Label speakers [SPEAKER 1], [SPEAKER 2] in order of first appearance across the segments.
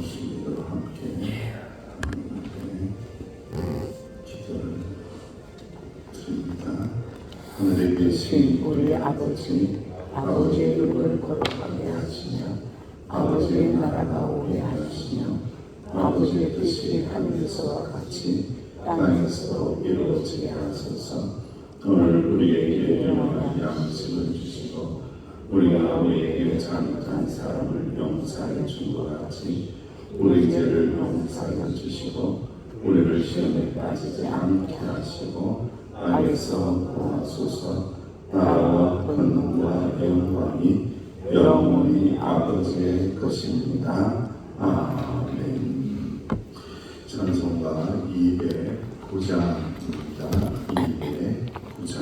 [SPEAKER 1] 주님과 함께 기도를 드립니다. 하늘에 계신 우리 아버지, 아버지의 이름을 거룩하게 하시며 아버지의 나라가 오게 하시며 아버지의 뜻이 하늘에서와 같이 땅에서도 이루어지게 하소서. 오늘 우리에게 영원한 양식을 주시고 우리가 우리에게 잘못한 사람을 용서해 준 것 같이 우리 죄를 용서해 주시고 우리를 시험에 빠지지 않게 하시고 악에서 구하소서. 나라와 권능과 영광이 영원히 아버지의 것입니다. 아멘. 찬송가 209장입니다. 209장.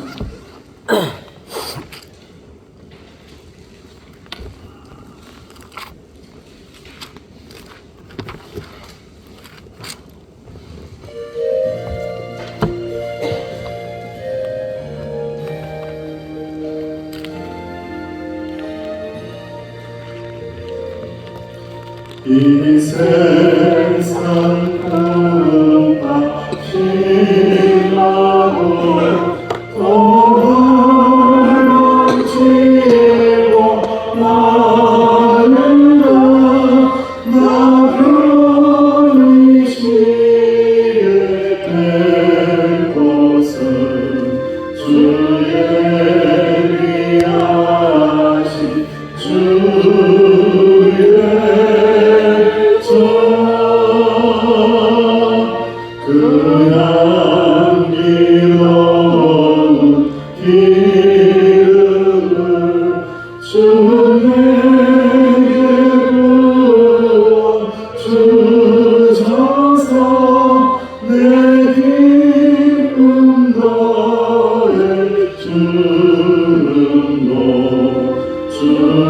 [SPEAKER 1] 이 세상 꿈과 신나고 도망치고 나는 나 편히 쉬게 될 곳은 주의 위하신 그 향기로운 기름을 주에게 부어주셔서 내 기쁨 너의 주름도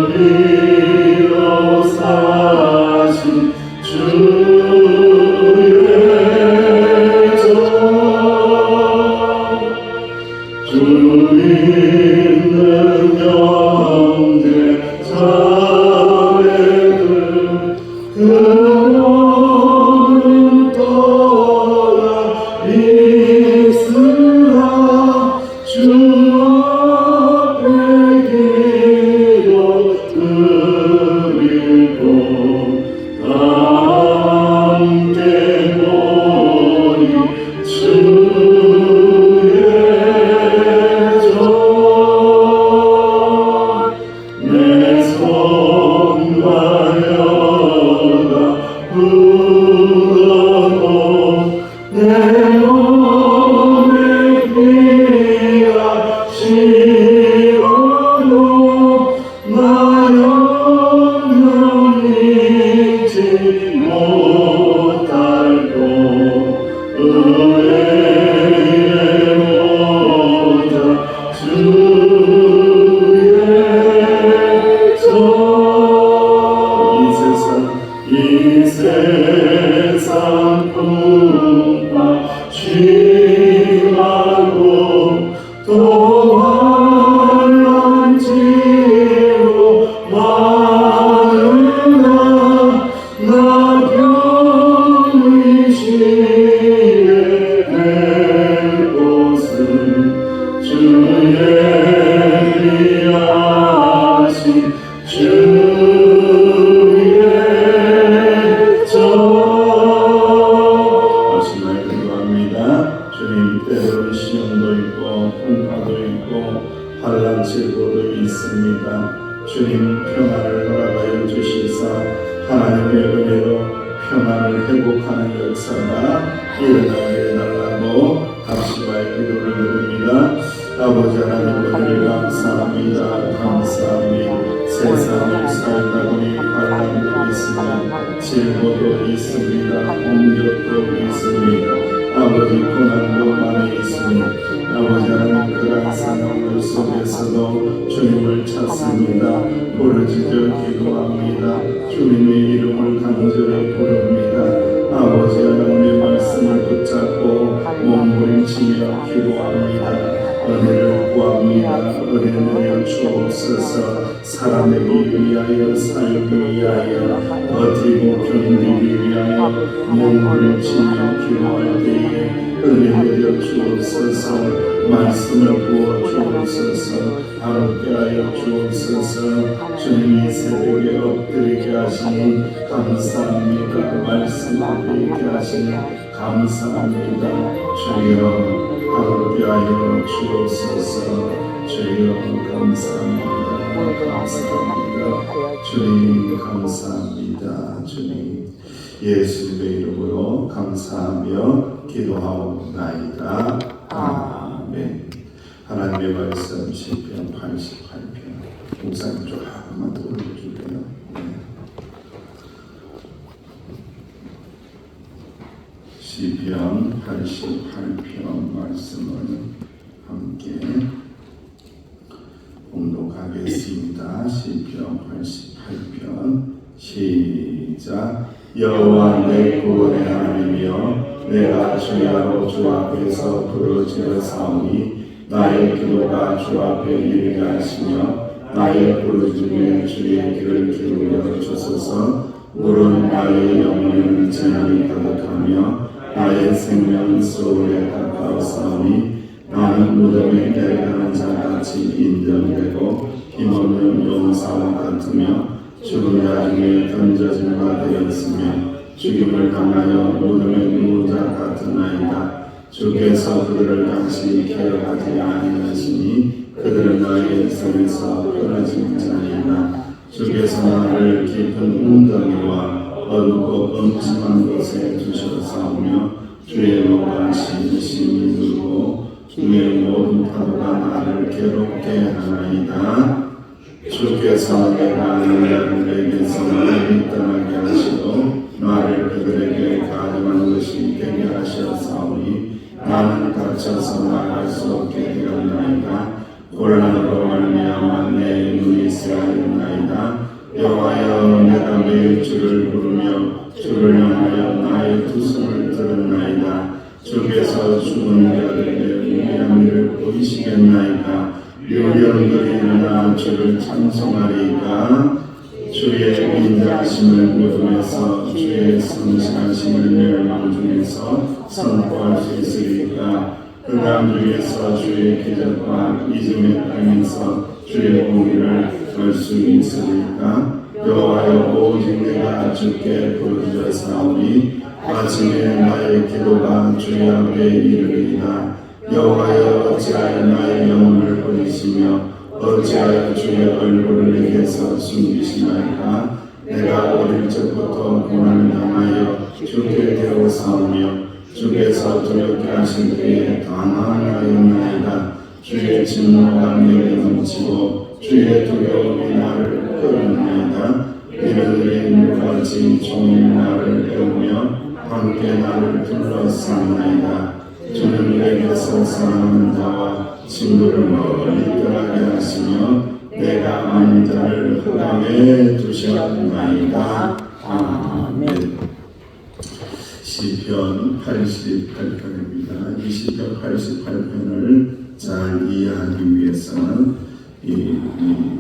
[SPEAKER 1] 주리로 사신 주 있는 영제 자매들 그러는 떠나 있으라. 주 앞에 기도 드리고 함께 모이 내 손과 여가 부어도 내 몸에 피가 식어도 나 영영 잊지 못할고 의의 모자 이 세상 꿈과 취하고 또 환란지로 마누라 나 편히 쉬게 될 곳은 주의 위하신 마지막에 기도합니다. 주님, 때로는 시험도 있고 풍파도 있고 환난질고도 있습니다. 주님, 평안을 허락하여 주시사 하나님의 은혜로 평안을 회복하는 역사가 일어나게 해달라고 합시바의 기도를 드립니다. 아버지 하나님, 은혜를 감사합니다. 감사합니다. 세상을 살다 보니 환난도 있습니다. 질고도 있습니다. 공격도 있습니다. 아버지, 고난도 많이 있습니다. 아버지 하나님, 그러한 상황들 속에서도 주님을 찾습니다. 부르짖어 기도합니다. 주님의 이름을 간절히 부릅니다. 아버지 하나님의 말씀을 붙잡고 몸부림치며 기도합니다. 은혜를 구합니다. 은혜를 주옵소서. 살아내기 위하여 살기 위하여 버티고 견디기 몸을 치며 기도할 때에 은혜 내려 주옵소서. 말씀을 부어 주옵소서. 아롭게 하여 주옵소서. 주님이 새벽에 엎드리게 하시니 감사합니다. 말씀을 듣게 하시니 감사합니다. 주여 아롭게 하여 주옵소서. 주여 감사합니다. 감사합니다. 주님 감사합니다. 주님 예수님의 이름으로 감사하며 기도하옵나이다. 아멘. 하나님의 말씀 시편 88편 목사님 조금만 더 올려줄게요. 시편 88편 말씀을 함께 공독하겠습니다. 시편 88편 시작. 여호와 내 구원의 하나님이여, 내가 주야로 주 앞에서 부르짖었사오니 나의 기도가 주 앞에 이르게 하시며 나의 부르짖음에 주의 귀를 기울여 주소서. 물은 나의 영혼에는 재난이 가득하며 나의 생명은 소울에 가까웠사오니 나는 무덤에 내려가는 자같이 인정되고 힘없는 용사와 같으며 죽은 자 중에 던져진 바 되었으며 죽임을 당하여 무덤에 누운 자 같으나이다. 주께서 그들을 다시 기억하지 아니하시니 그들은 나의 손에서 끊어진 자니라. 주께서 나를 깊은 웅덩이와 어둡고 음침한 곳에 두셨사오며 주의 노가 심히 불고 주의 모든 파도가 나를 괴롭게 하나이다. 주께서 내가 내게서 나를 떠나게 하시고 나를 그들에게 가져간 것이 되게 하셨사오니 나는 갇혀서 나갈 수 없게 되었나이다. 곤란으로 말미암아 내 눈이 새하였나이다. 여호와여, 내가 매일 주를 부르며 주를 향하여 나의 두 손을 들었나이다. 주께서 죽은 자들에게 위대한 일을 보이시겠나이까. 유령들이 일어나 주를 찬송하리이까. 주의 인자하심을 무덤에서 주의 성실하심을 멸망 중에서 선포할 수 있으리까. 흑암 중에서 주의 기적과 이즘의 땅에서 주의 공의를 알 수 있으리까. 여호와여, 오직 내가 주께 부르짖었사오니 아침에 나의 기도가 주의 앞에 이르리이다. 여호와여, 어찌하여 나의 영혼을 버리시며 어찌하여 주의 얼굴을 내게서 숨기시나이까. 내가 어릴 적부터 고난을 당하여 죽게 되었사오며 주께서 두렵게 하신 때에 당황하였나이다. 주의 진노가 내게 넘치고 주의 두려움이 나를 끌어나이다. 이들이 물같이 종일 나를 배우며 함께 나를 둘러싸나이다. 주는 내게서 사랑하는 자와 친구를 멀리 떠나게 하시며 내가 아는 자를 흑암에 두셨나이다. 아멘. 시편 88편입니다. 이 시편 88편을 잘 이해하기 위해서는 이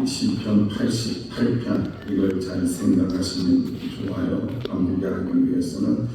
[SPEAKER 1] 시편 88편 이걸 잘 생각하시면 좋아요. 암기하기 위해서는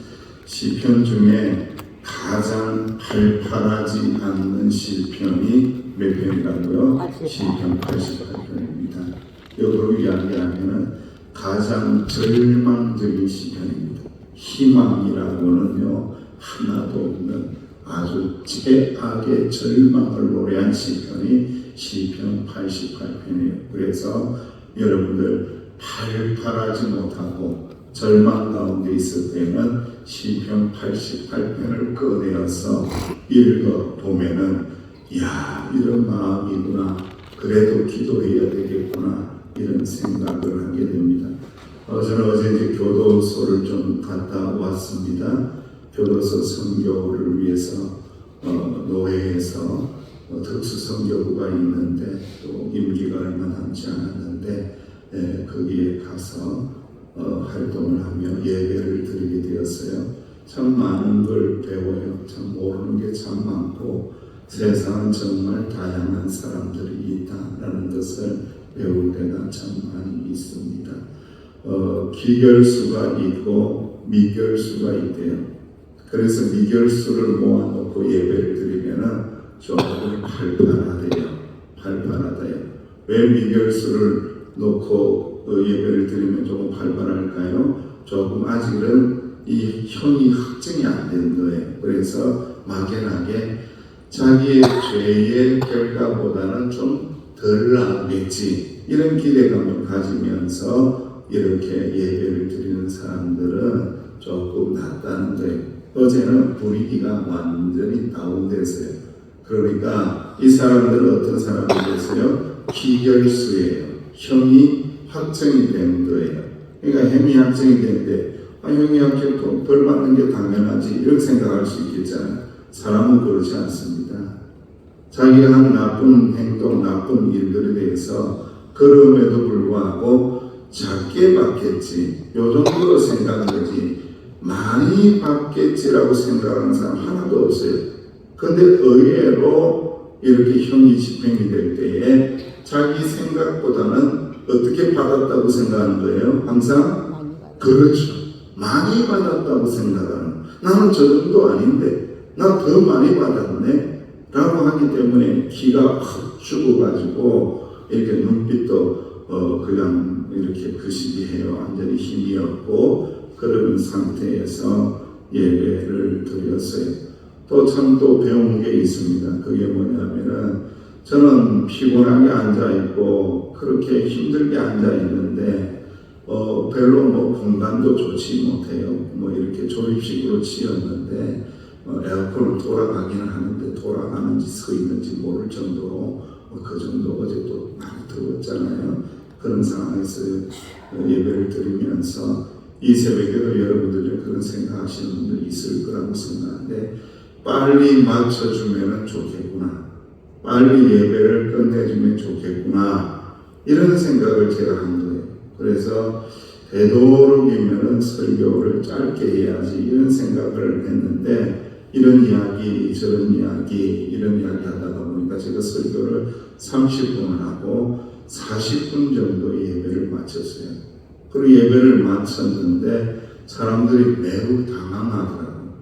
[SPEAKER 1] 시편 중에 가장 팔팔하지 않는 시편이 몇 편이라고요? 시편 88편입니다. 이걸 이야기하면 가장 절망적인 시편입니다. 희망이라고는요 하나도 없는 아주 최악의 절망을 노래한 시편이 시편 88편이에요. 그래서 여러분들 팔팔하지 못하고 절망 가운데 있을 때는 시편 88편을 꺼내어서 읽어보면은 야, 이런 마음이구나, 그래도 기도해야 되겠구나, 이런 생각을 하게 됩니다. 저는 어제 이제 교도소를 좀 갔다 왔습니다. 교도소 선교를 위해서 노회에서 특수 선교부가 있는데 또 임기가 얼마 남지 않았는데 거기에 가서 활동을 하며 예배를 드리게 되었어요. 참 많은 걸 배워요. 참 모르는 게 참 많고 세상은 정말 다양한 사람들이 있다라는 것을 배울 때가 참 많이 있습니다. 기결수가 있고 미결수가 있대요. 그래서 미결수를 모아놓고 예배를 드리면은 조금 팔팔하대요. 팔팔하대요. 왜 미결수를 놓고 예배를 드리면 조금 팔팔할까요? 조금 아직은 이 형이 확정이 안 된 거예요. 그래서 막연하게 자기의 죄의 결과보다는 좀 덜 나오겠지 이런 기대감을 가지면서 이렇게 예배를 드리는 사람들은 조금 낫다는 거예요. 어제는 분위기가 완전히 다운됐어요. 그러니까 이 사람들은 어떤 사람들이었어요? 기결수예요. 형이 확정이 된 거예요. 그러니까 형이 확정이 되는데 형이 확정 벌 받는 게 당연하지 이렇게 생각할 수 있겠잖아요. 사람은 그렇지 않습니다. 자기가 한 나쁜 행동, 나쁜 일들에 대해서 그럼에도 불구하고 작게 받겠지 요 정도로 생각한 거지 많이 받겠지라고 생각하는 사람 하나도 없어요. 근데 의외로 이렇게 형이 집행이 될 때에 자기 생각보다는 어떻게 받았다고 생각하는 거예요? 항상 그렇죠. 많이 받았다고 생각하는 나는 저 정도 아닌데 나 더 많이 받았네 라고 하기 때문에 기가 확 죽어가지고 이렇게 눈빛도 그냥 이렇게 거시기해요. 완전히 힘이 없고 그런 상태에서 예배를 드렸어요. 또 참 또 배운 게 있습니다. 그게 뭐냐면은 저는 피곤하게 앉아있고 그렇게 힘들게 앉아있는데 별로 뭐 공간도 좋지 못해요. 뭐 이렇게 조립식으로 치웠는데 에어컨은 돌아가기는 하는데 돌아가는지 서 있는지 모를 정도로 그 정도 어제 또 많이 더웠잖아요. 그런 상황에서 예배를 드리면서 이 새벽에도 여러분들이 그런 생각하시는 분들이 있을 거라고 생각하는데 빨리 맞춰주면 좋겠구나. 빨리 예배를 끝내주면 좋겠구나. 이런 생각을 제가 한 거예요. 그래서 되도록이면 설교를 짧게 해야지 이런 생각을 했는데 이런 이야기 저런 이야기 이런 이야기 하다가 보니까 제가 설교를 30분을 하고 40분 정도 예배를 마쳤어요. 그리고 예배를 마쳤는데 사람들이 매우 당황하더라고요.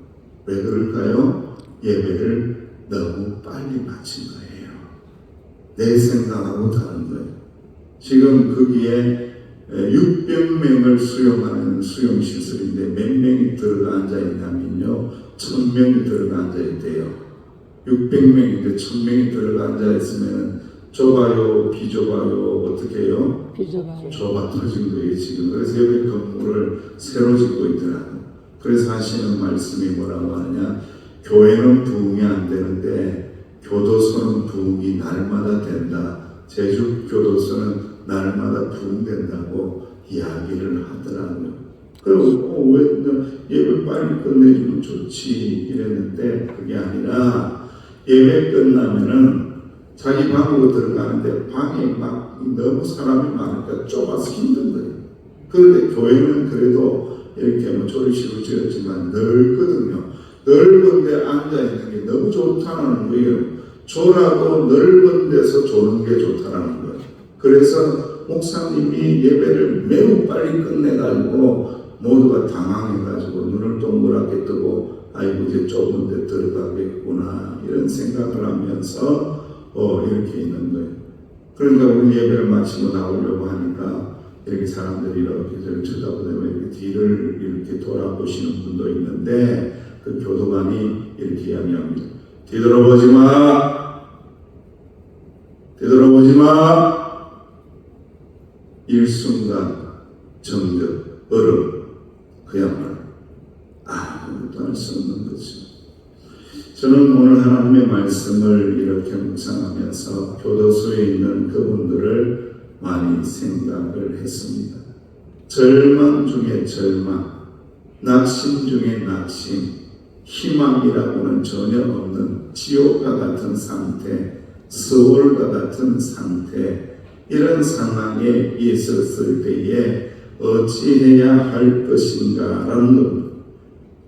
[SPEAKER 1] 왜 그럴까요? 예배를 너무 빨리 마친 거예요. 내 생각하고 다른 거예요. 지금 거기에 600명을 수용하는 수용시설인데 몇 명이 들어가 앉아있냐면요 1000명이 들어가 앉아있대요. 600명인데 1000명이 들어가 앉아있으면 좁아요 비좁아요 어떻게 해요?
[SPEAKER 2] 비좁아요.
[SPEAKER 1] 좁아 터진 거예요 지금. 그래서 여기 건물을 새로 짓고 있더라고요. 그래서 하시는 말씀이 뭐라고 하냐 교회는 부흥이 안 되는데 교도소는 부흥이 날마다 된다. 제주 교도소는 날마다 부흥된다고 이야기를 하더라고요. 그럼 왜 예배 빨리 끝내주면 좋지 이랬는데 그게 아니라 예배 끝나면은 자기 방으로 들어가는데 방에 막 너무 사람이 많으니까 좁아서 힘든 거예요. 그런데 교회는 그래도 이렇게 뭐 조립식으로 지었지만 넓거든요. 넓은데 앉아있는 게 너무 좋다는 거예요. 조라도 넓은 데서 조는 게 좋다는 거예요. 그래서 목사님이 예배를 매우 빨리 끝내가지고 모두가 당황해가지고 눈을 동그랗게 뜨고 아이고 이제 좁은 데 들어가겠구나 이런 생각을 하면서 이렇게 있는 거예요. 그러니까 우리 예배를 마치고 나오려고 하니까 이렇게 사람들이 이렇게 저를 쳐다보고 이렇게 뒤를 이렇게 돌아보시는 분도 있는데 그 교도관이 이렇게 이야기합니다. 뒤돌아보지 마. 뒤돌아보지 마. 일순간 정적, 얼음, 그야말로 아무것도 할 수 없는 거죠. 저는 오늘 하나님의 말씀을 이렇게 묵상하면서 교도소에 있는 그분들을 많이 생각을 했습니다. 절망 중에 절망, 낙심 중에 낙심, 희망이라고는 전혀 없는 지옥과 같은 상태, 서울과 같은 상태, 이런 상황에 있었을 때에 어찌해야 할 것인가라는 겁니다.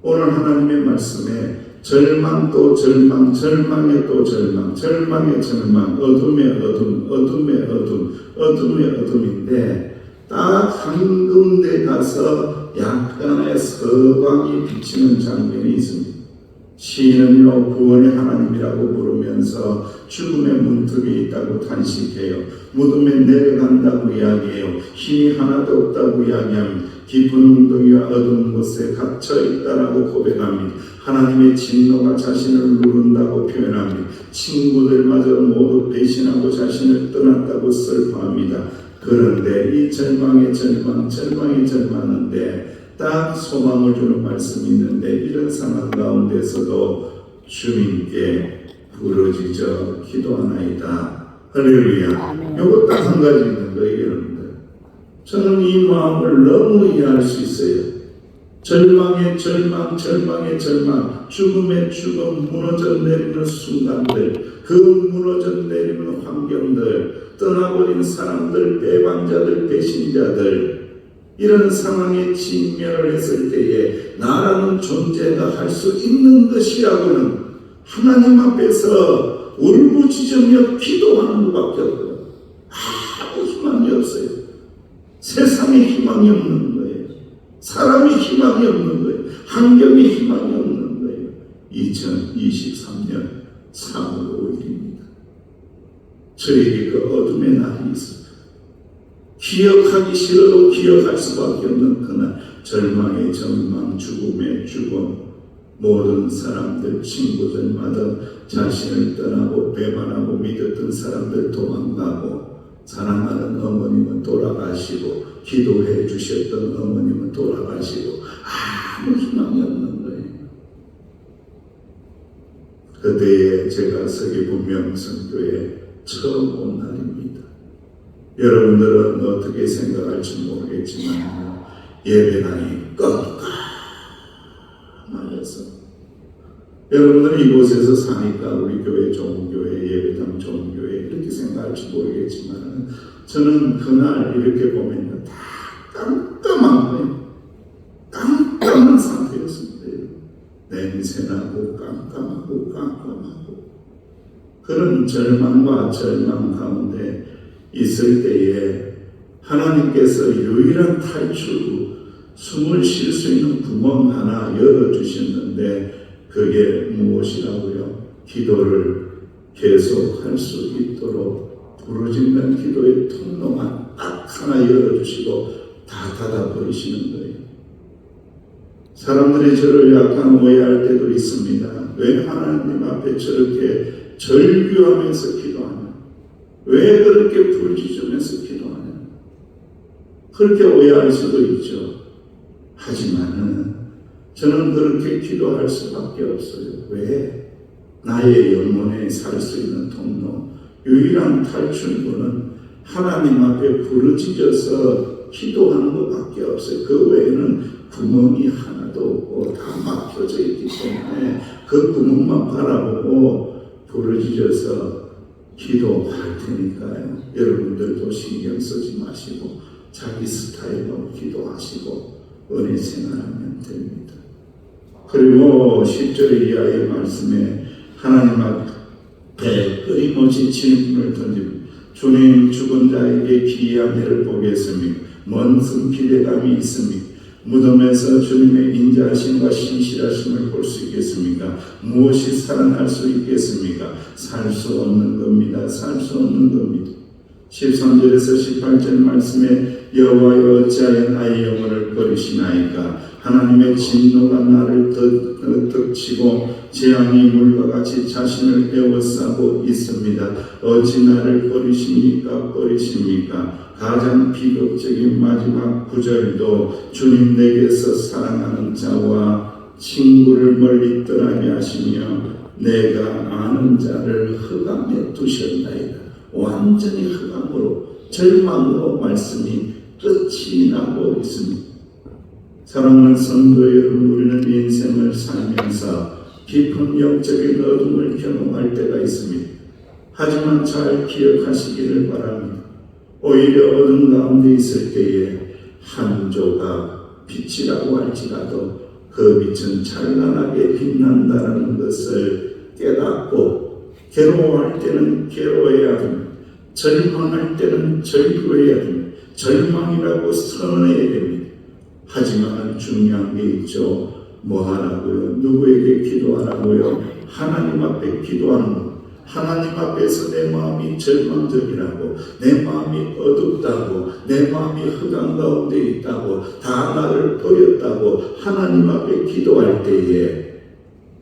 [SPEAKER 1] 오늘 하나님의 말씀에 절망 또 절망, 절망에 또 절망, 절망에 절망, 어둠에 어둠, 어둠에 어둠, 어둠에 어둠인데 딱 한가운데 가서 약간의 서광이 비치는 장면이 있습니다. 시인은요, 구원의 하나님이라고 부르면서 죽음의 문턱에 있다고 탄식해요. 무덤에 내려간다고 이야기해요. 힘이 하나도 없다고 이야기합니다. 깊은 웅덩이와 어두운 곳에 갇혀 있다라고 고백합니다. 하나님의 진노가 자신을 누른다고 표현합니다. 친구들마저 모두 배신하고 자신을 떠났다고 슬퍼합니다. 그런데 이 절망의 절망인데 딱 소망을 주는 말씀이 있는데, 이런 상황 가운데서도 주님께 부르짖어 기도하나이다. 할렐루야. 요거 딱 한 가지 있는 거예요, 여러분들. 저는 이 마음을 너무 이해할 수 있어요. 절망의 절망, 죽음의 죽음, 무너져 내리는 순간들, 그 무너져 내리는 환경들, 떠나버린 사람들, 배반자들, 배신자들, 이런 상황에 직면을 했을 때에 나라는 존재가 할 수 있는 것이라고는 하나님 앞에서 울부짖으며 기도하는 것밖에 없어요. 아무 희망이 없어요. 세상에 희망이 없는 거예요. 사람이 희망이 없는 거예요. 환경에 희망이 없는 거예요. 2023년 3월 5일입니다. 저에게 그 어둠의 날이 있습니다. 기억하기 싫어도 기억할 수밖에 없는 그날, 절망의 절망, 죽음의 죽음, 모든 사람들, 친구들마다 자신을 떠나고 배반하고 믿었던 사람들 도망가고, 사랑하는 어머님은 돌아가시고, 기도해 주셨던 어머님은 돌아가시고, 아무 희망이 없는 거예요. 그때에 제가 서귀포 명성교회에 처음 온 날입니다. 여러분들은 어떻게 생각할지 모르겠지만 예배당이 깜깜하여서, 여러분들은 이곳에서 사니까 우리 교회 좋은 교회, 예배당 좋은 교회 이렇게 생각할지 모르겠지만, 저는 그날 이렇게 보면 다 깜깜한 거예요. 깜깜한 상태였습니다. 냄새나고 깜깜하고 그런 절망과 절망 가운데 있을 때에 하나님께서 유일한 탈출구, 숨을 쉴 수 있는 구멍 하나 열어주셨는데, 그게 무엇이라고요? 기도를 계속할 수 있도록 부르짖는 기도의 통로만 딱 하나 열어주시고 다 닫아버리시는 거예요. 사람들이 저를 약간 오해할 때도 있습니다. 왜 하나님 앞에 저렇게 절규하면서 기도하냐? 왜 그렇게 부르짖으면서 기도하냐? 그렇게 오해할 수도 있죠. 하지만은 저는 그렇게 기도할 수밖에 없어요. 왜? 나의 영혼에 살 수 있는 통로, 유일한 탈출구는 하나님 앞에 부르짖어서 기도하는 것밖에 없어요. 그 외에는 구멍이 하나도 없고 다 막혀져 있기 때문에 그 구멍만 바라보고 부르짖어서 기도할 테니까요. 여러분들도 신경 쓰지 마시고 자기 스타일로 기도하시고 은혜 생활하면 됩니다. 그리고 10절 이하의 말씀에 하나님 앞에 끊임없이 질문을 던집니다. 주님, 죽은 자에게 기이한 일을 보겠습니까? 먼 기대감이 있습니까? 무덤에서 주님의 인자하심과 신실하심을 볼 수 있겠습니까? 무엇이 살아날 수 있겠습니까? 살 수 없는 겁니다. 살 수 없는 겁니다. 13절에서 18절 말씀에 여호와여 어찌하여 나의 영혼을 버리시나이까? 하나님의 진노가 나를 덮치고 재앙이 물과 같이 자신을 에워싸고 있습니다. 어찌 나를 버리십니까? 가장 비극적인 마지막 구절도 주님 내게서 사랑하는 자와 친구를 멀리 떠나게 하시며 내가 아는 자를 흑암에 두셨나이다. 완전히 흑암으로, 절망으로 말씀이 끝이 나고 있습니다. 사랑하는 성도 여러분, 우리는 인생을 살면서 깊은 영적인 어둠을 경험할 때가 있습니다. 하지만 잘 기억하시기를 바랍니다. 오히려 어둠 가운데 있을 때에 한 조각 빛이라고 할지라도 그 빛은 찬란하게 빛난다는 것을 깨닫고, 괴로워할 때는 괴로워해야 합니다. 절망할 때는 절규해야 합니다. 절망이라고 선언해야 됩니다. 하지만 중요한 게 있죠. 뭐 하라고요? 누구에게 기도하라고요? 하나님 앞에 기도하는 것. 하나님 앞에서 내 마음이 절망적이라고, 내 마음이 어둡다고, 내 마음이 흑암 가운데 있다고, 다 나를 버렸다고 하나님 앞에 기도할 때에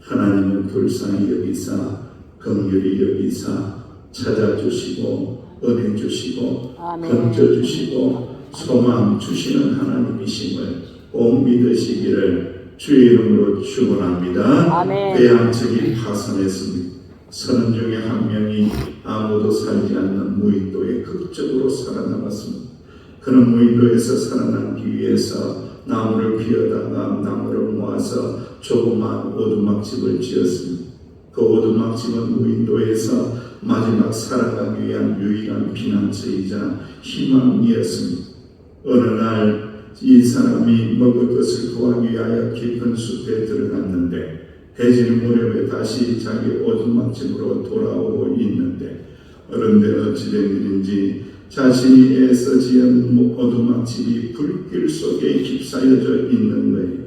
[SPEAKER 1] 하나님은 불쌍히 여기사 긍휼히 여기사 찾아주시고 은혜 주시고 건져주시고 소망 주시는 하나님이심을 꼭 믿으시기를 주의 이름으로 축원합니다. 배양측이 파손했습니다. 선원 중에 한 명이 아무도 살지 않는 무인도에 극적으로 살아남았습니다. 그는 무인도에서 살아남기 위해서 나무를 비워다가 나무를 모아서 조그마한 오두막집을 지었습니다. 그 오두막집은 무인도에서 마지막 살아가기 위한 유일한 피난처이자 희망이었습니다. 어느 날 이 사람이 먹을 것을 구하기 위하여 깊은 숲에 들어갔는데 해질 무렵에 다시 자기 오두막집으로 돌아오고 있는데 그런데 어찌된 일인지 자신이 애써 지은 오두막집이 불길 속에 휩싸여져 있는 거예요.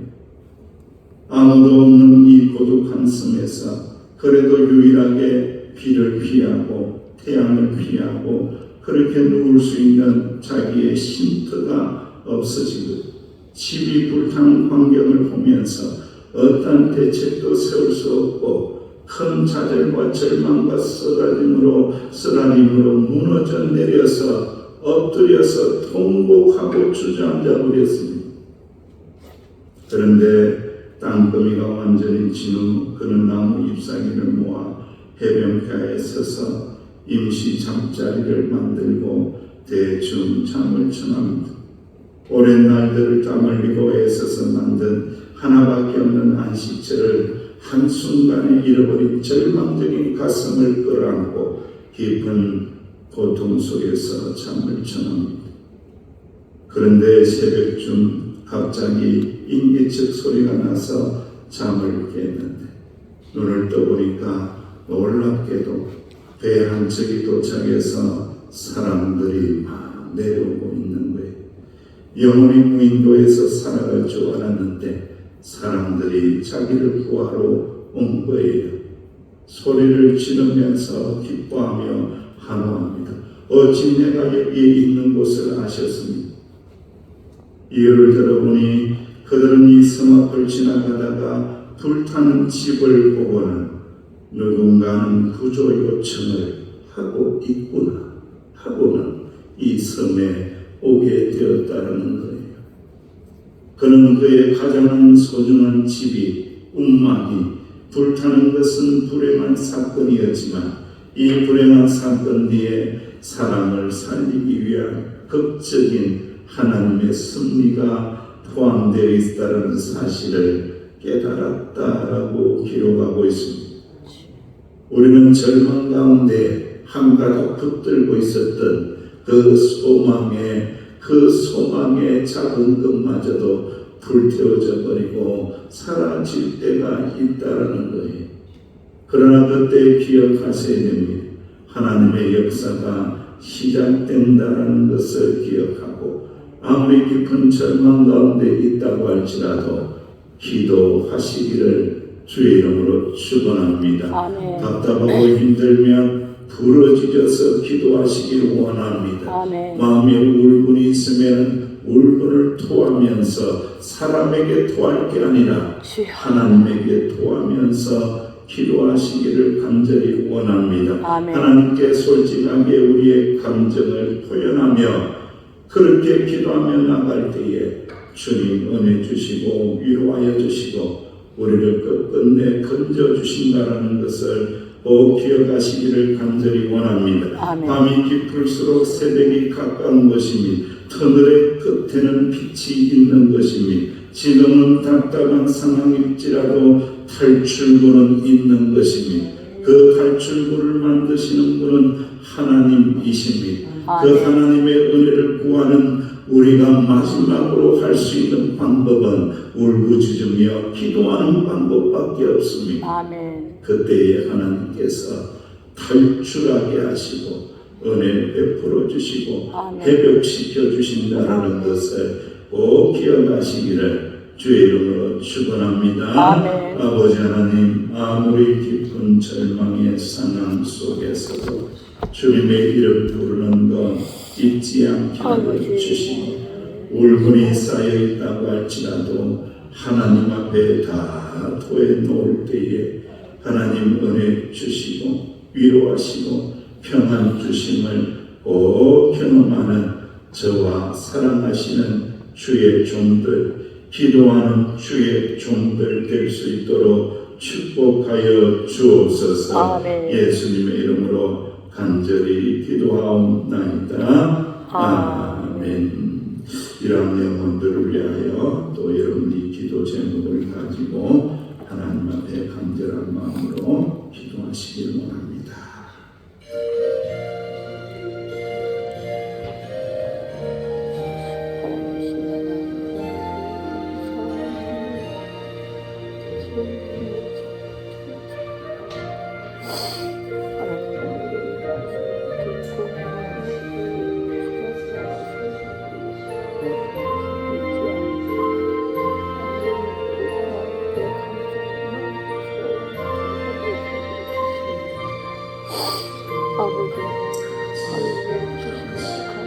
[SPEAKER 1] 아무도 없는 이 고독한 섬에서 그래도 유일하게 비를 피하고 태양을 피하고 그렇게 누울 수 있는 자기의 쉼터가 없어지고 집이 불타는 광경을 보면서 어떠한 대책도 세울 수 없고 큰 좌절과 절망과 쓰라림으로 무너져 내려서 엎드려서 통곡하고 주저앉아 버렸습니다. 그런데 땅거미가 완전히 진 후 그는 나무 잎사귀를 모아 해변가에 서서 임시 잠자리를 만들고 대충 잠을 청합니다. 오랜 날들을 땀 흘리고 애써서 만든 하나밖에 없는 안식처를 한순간에 잃어버린 절망적인 가슴을 끌어안고 깊은 고통 속에서 잠을 청합니다. 그런데 새벽쯤 갑자기 인기척 소리가 나서 잠을 깼는데 눈을 떠보니까 놀랍게도 배 한 척이 도착해서 사람들이 막 내려오고 있는 거예요. 영원히 무인도에서 살아갈 줄 알았는데 사람들이 자기를 구하러 온 거예요. 소리를 지르면서 기뻐하며 환호합니다. 어찌 내가 여기에 있는 곳을 아셨습니까? 이유를 들어보니 그들은 이 섬 앞을 지나가다가 불타는 집을 보고는 누군가는 구조 요청을 하고 있구나 하고는 이 섬에 오게 되었다는 거예요. 그는 그의 가장 소중한 집이 움막이 불타는 것은 불행한 사건이었지만 이 불행한 사건 뒤에 사람을 살리기 위한 극적인 하나님의 섭리가 포함되어 있다는 사실을 깨달았다라고 기록하고 있습니다. 우리는 절망 가운데 한가닥 붙들고 있었던 그 소망의 작은 것마저도 불태워져 버리고 사라질 때가 있다라는 거예요. 그러나 그때 기억하셔야 됩니다. 하나님의 역사가 시작된다는 것을 기억하고 아무리 깊은 절망 가운데 있다고 할지라도 기도하시기를 주의 이름으로 축원합니다. 답답하고 힘들면 부러지셔서 기도하시기를 원합니다. 마음에 울분이 있으면 울분을 토하면서 사람에게 토할 게 아니라 하나님에게 토하면서 기도하시기를 간절히 원합니다. 하나님께 솔직하게 우리의 감정을 표현하며 그렇게 기도하며 나갈 때에 주님 은혜 주시고 위로하여 주시고 우리를 끝끝내 건져 주신다는 것을 꼭 기억하시기를 간절히 원합니다. 밤이 깊을수록 새벽이 가까운 것이니 터널의 끝에는 빛이 있는 것이니 지금은 답답한 상황일지라도 탈출구는 있는 것이니 그 탈출구를 만드시는 분은 하나님이십니다. 그 하나님의 은혜를 구하는 우리가 마지막으로 할 수 있는 방법은 울부짖으며 기도하는 방법밖에 없습니다. 그때에 하나님께서 탈출하게 하시고 은혜 베풀어 주시고
[SPEAKER 2] 아멘.
[SPEAKER 1] 회복시켜 주신다는 것을 꼭 기억하시기를 주의 이름으로 축원합니다.
[SPEAKER 2] 아멘.
[SPEAKER 1] 아버지 하나님, 아무리 깊은 절망의 상황 속에서도 주님의 이름 부르는 것 잊지 않게 하여 주시고 울분이 쌓여 있다고 할지라도 하나님 앞에 다 토해 놓을 때에 하나님 은혜 주시고 위로하시고 평안 주심을 꼭 경험하는 저와 사랑하시는 주의 종들, 기도하는 주의 종들 될 수 있도록 축복하여 주옵소서.
[SPEAKER 2] 아멘.
[SPEAKER 1] 예수님의 이름으로 간절히 기도하옵나이다. 아멘. 이러한 영혼들을 위하여 또 여러분이 기도 제목을 가지고 하나님 앞에 간절한 마음으로 기도하시길 원합니다.
[SPEAKER 2] 아버지, 하나님 주시는